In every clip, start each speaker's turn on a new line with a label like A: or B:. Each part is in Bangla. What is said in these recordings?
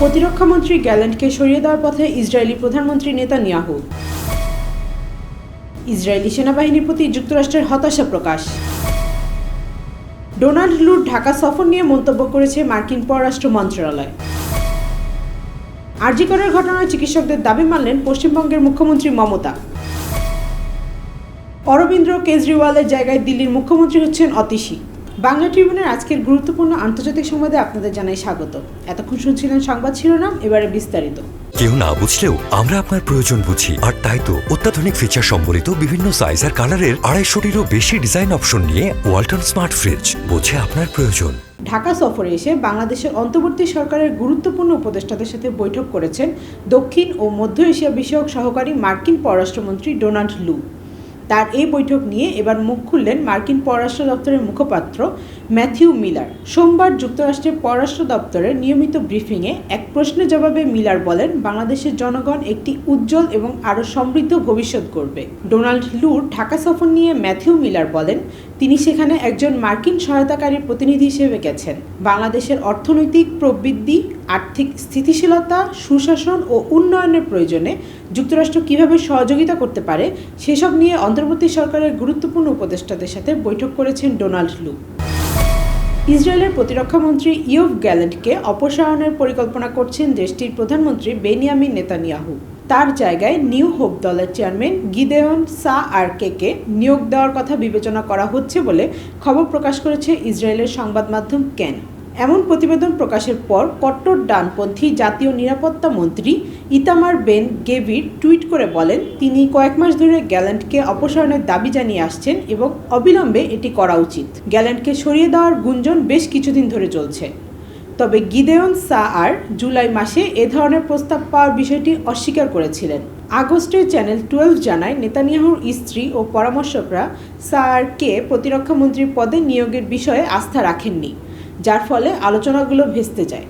A: প্রতিরক্ষামন্ত্রী গ্যালেন্টকে সরিয়ে দেওয়ার পথে ইসরায়েলি প্রধানমন্ত্রী নেতানিয়াহু। ইসরায়েলি সেনাবাহিনীর প্রতি যুক্তরাষ্ট্রের হতাশা প্রকাশ। ডোনাল্ড লুর ঢাকা সফর নিয়ে মন্তব্য করেছে মার্কিন পররাষ্ট্র মন্ত্রণালয়। আরজি করের ঘটনায় চিকিৎসকদের দাবি মানলেন পশ্চিমবঙ্গের মুখ্যমন্ত্রী মমতা। অরবিন্দ কেজরিওয়ালের জায়গায় দিল্লির মুখ্যমন্ত্রী হচ্ছেন অতীশী। বাংলা ট্রিবিউনের আজকের গুরুত্বপূর্ণ আন্তর্জাতিক সংবাদে আপনাদের জানাই স্বাগত। এতক্ষণ শুনছিলেন সংবাদ শিরোনাম, এবারে বিস্তারিত।
B: কেউ না বুঝলেও আমরা আপনার প্রয়োজন বুঝি, আর তাই তো অত্যাধুনিক ফিচার সম্বলিত বিভিন্ন সাইজ আর কালারের 250-টিরও বেশি ডিজাইন অপশন নিয়ে ওয়ালটন স্মার্ট ফ্রিজ বোঝে আপনার প্রয়োজন।
A: ঢাকা সফরে এসে বাংলাদেশের অন্তর্বর্তী সরকারের গুরুত্বপূর্ণ উপদেষ্টাদের সাথে বৈঠক করেছেন দক্ষিণ ও মধ্য এশিয়া বিষয়ক সহকারী মার্কিন পররাষ্ট্রমন্ত্রী ডোনাল্ড লু। তার এই বৈঠক নিয়ে এবার মুখ খুললেন মার্কিন পররাষ্ট্র দপ্তরের মুখপাত্র ম্যাথিউ মিলার। সোমবার যুক্তরাষ্ট্রের পররাষ্ট্র দপ্তরের নিয়মিত ব্রিফিংয়ে এক প্রশ্নের জবাবে মিলার বলেন, বাংলাদেশের জনগণ একটি উজ্জ্বল এবং আরও সমৃদ্ধ ভবিষ্যৎ করবে। ডোনাল্ড লুর ঢাকা সফর নিয়ে ম্যাথিউ মিলার বলেন, তিনি সেখানে একজন মার্কিন সহায়তাকারী প্রতিনিধি হিসেবে গেছেন। বাংলাদেশের অর্থনৈতিক প্রবৃদ্ধি, আর্থিক স্থিতিশীলতা, সুশাসন ও উন্নয়নের প্রয়োজনে যুক্তরাষ্ট্র কিভাবে সহযোগিতা করতে পারে সেসব নিয়ে অন্তর্বর্তী সরকারের গুরুত্বপূর্ণ উপদেষ্টাদের সাথে বৈঠক করেছেন ডোনাল্ড লু। ইসরায়েলের প্রতিরক্ষামন্ত্রী ইয়োভ গ্যালেন্টকে অপসারণের পরিকল্পনা করছেন দেশটির প্রধানমন্ত্রী বেনিয়ামিন নেতানিয়াহু। তার জায়গায় নিউ হোপ দলের চেয়ারম্যান গিদেওন সাআরকে নিয়োগ দেওয়ার কথা বিবেচনা করা হচ্ছে বলে খবর প্রকাশ করেছে ইসরায়েলের সংবাদ মাধ্যম কেন। এমন প্রতিবেদন প্রকাশের পর কট্টর ডানপন্থী জাতীয় নিরাপত্তা মন্ত্রী ইতামার বেন গেভির টুইট করে বলেন, তিনি কয়েক মাস ধরে গ্যালেন্টকে অপসারণের দাবি জানিয়ে আসছেন এবং অবিলম্বে এটি করা উচিত। গ্যালেন্টকে সরিয়ে দেওয়ার গুঞ্জন বেশ কিছুদিন ধরে চলছে। তবে গিদেওন সাআর জুলাই মাসে এ ধরনের প্রস্তাব পাওয়ার বিষয়টি অস্বীকার করেছিলেন। আগস্টে চ্যানেল 12 জানায়, নেতানিয়াহুর স্ত্রী ও পরামর্শকরা সাআরকে প্রতিরক্ষামন্ত্রীর পদে নিয়োগের বিষয়ে আস্থা রাখেননি, যার ফলে আলোচনাগুলো ভেস্তে যায়।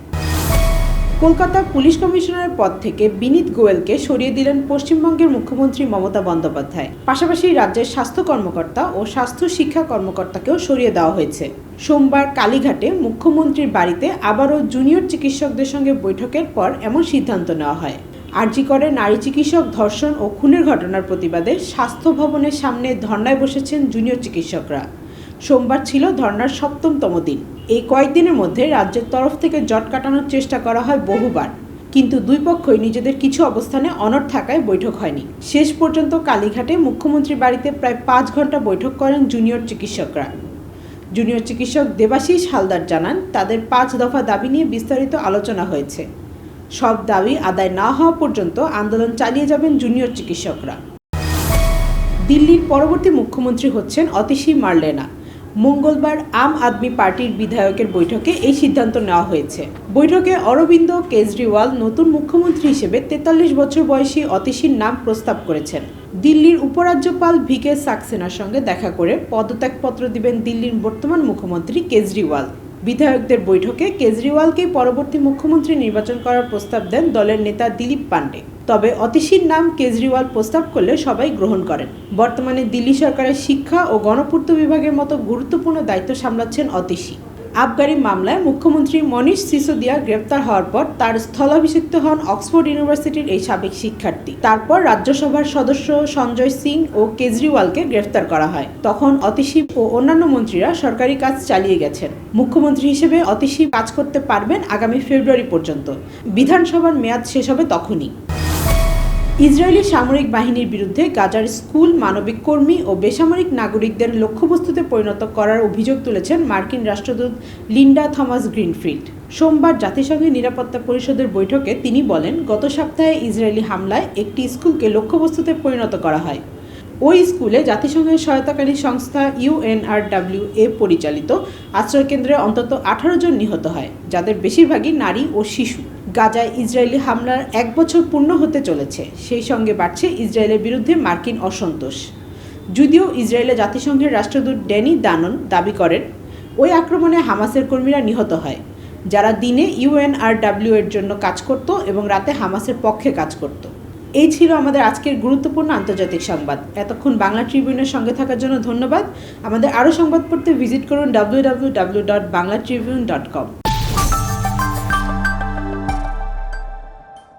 A: কলকাতা পুলিশ কমিশনারের পদ থেকে বিনীত গোয়েলকে সরিয়ে দিলেন পশ্চিমবঙ্গের মুখ্যমন্ত্রী মমতা বন্দ্যোপাধ্যায়। পাশাপাশি রাজ্যের স্বাস্থ্য কর্মকর্তা ও স্বাস্থ্য শিক্ষা কর্মকর্তাকেও সরিয়ে দেওয়া হয়েছে। সোমবার কালীঘাটে মুখ্যমন্ত্রীর বাড়িতে আবারও জুনিয়র চিকিৎসকদের সঙ্গে বৈঠকের পর এমন সিদ্ধান্ত নেওয়া হয়। আরজি করে নারী চিকিৎসক ধর্ষণ ও খুনের ঘটনার প্রতিবাদে স্বাস্থ্য ভবনের সামনে ধর্নায় বসেছেন জুনিয়র চিকিৎসকরা। সোমবার ছিল ধর্নার 7তম দিন। এই কয়েকদিনের মধ্যে রাজ্যের তরফ থেকে জট কাটানোর চেষ্টা করা হয় বহুবার, কিন্তু দুই পক্ষই নিজেদের কিছু অবস্থানে অনড় থাকায় বৈঠক হয়নি। শেষ পর্যন্ত কালীঘাটে মুখ্যমন্ত্রীর বাড়িতে প্রায় 5 ঘন্টা বৈঠক করেন জুনিয়র চিকিৎসকরা। জুনিয়র চিকিৎসক দেবাশিস হালদার জানান, তাদের 5 দফা দাবি নিয়ে বিস্তারিত আলোচনা হয়েছে। সব দাবি আদায় না হওয়া পর্যন্ত আন্দোলন চালিয়ে যাবেন জুনিয়র চিকিৎসকরা। দিল্লির পরবর্তী মুখ্যমন্ত্রী হচ্ছেন অতীশী মার্লেনা। মঙ্গলবার আম আদমি পার্টির বিধায়কের বৈঠকে এই সিদ্ধান্ত নেওয়া হয়েছে। বৈঠকে অরবিন্দ কেজরিওয়াল নতুন মুখ্যমন্ত্রী হিসেবে 43 বছর বয়সী অতীশীর নাম প্রস্তাব করেছেন। দিল্লির উপরাজ্যপাল ভিকে সাক্সেনার সঙ্গে দেখা করে পদত্যাগপত্র দিবেন দিল্লির বর্তমান মুখ্যমন্ত্রী কেজরিওয়াল। বিধায়কদের বৈঠকে কেজরিওয়ালকেই পরবর্তী মুখ্যমন্ত্রী নির্বাচন করার প্রস্তাব দেন দলের নেতা দিলীপ পান্ডে। তবে অতীশীর নাম কেজরিওয়াল প্রস্তাব করলে সবাই গ্রহণ করেন। বর্তমানে দিল্লি সরকারের শিক্ষা ও গণপূর্ত বিভাগের মতো গুরুত্বপূর্ণ দায়িত্ব সামলাচ্ছেন অতীশী। আবগারি মামলায় মুখ্যমন্ত্রী মনীষ সিসোদিয়া গ্রেপ্তার হওয়ার পর তার স্থলাভিষিক্ত হন অক্সফোর্ড ইউনিভার্সিটির এই সাবেক শিক্ষার্থী। তারপর রাজ্যসভার সদস্য সঞ্জয় সিং ও কেজরিওয়ালকে গ্রেফতার করা হয়। তখন অতীশী ও অন্যান্য মন্ত্রীরা সরকারি কাজ চালিয়ে গেছেন। মুখ্যমন্ত্রী হিসেবে অতীশী কাজ করতে পারবেন আগামী ফেব্রুয়ারি পর্যন্ত। বিধানসভার মেয়াদ শেষ হবে তখনই। ইসরায়েলি সামরিক বাহিনীর বিরুদ্ধে গাজার স্কুল, মানবিক কর্মী ও বেসামরিক নাগরিকদের লক্ষ্যবস্তুতে পরিণত করার অভিযোগ তুলেছেন মার্কিন রাষ্ট্রদূত লিন্ডা থমাস গ্রিনফিল্ড। সোমবার জাতিসংঘের নিরাপত্তা পরিষদের বৈঠকে তিনি বলেন, গত সপ্তাহে ইসরায়েলি হামলায় একটি স্কুলকে লক্ষ্যবস্তুতে পরিণত করা হয়। ওই স্কুলে জাতিসংঘের সহায়তাকারী সংস্থা UNRWA পরিচালিত আশ্রয়কেন্দ্রে অন্তত 18 জন নিহত হয়, যাদের বেশিরভাগই নারী ও শিশু। গাজায় ইসরায়েলি হামলার 1 বছর পূর্ণ হতে চলেছে। সেই সঙ্গে বাড়ছে ইসরায়েলের বিরুদ্ধে মার্কিন অসন্তোষ। যদিও ইসরায়েলে জাতিসংঘের রাষ্ট্রদূত ড্যানি দানন দাবি করেন, ওই আক্রমণে হামাসের কর্মীরা নিহত হয়, যারা দিনে UNRWA এর জন্য কাজ করত এবং রাতে হামাসের পক্ষে কাজ করত। এই ছিল আমাদের আজকের গুরুত্বপূর্ণ আন্তর্জাতিক সংবাদ। এতক্ষণ বাংলা ট্রিবিউনের সঙ্গে থাকার জন্য ধন্যবাদ। আমাদের আরও সংবাদ পড়তে ভিজিট করুন www.banglatribune.com।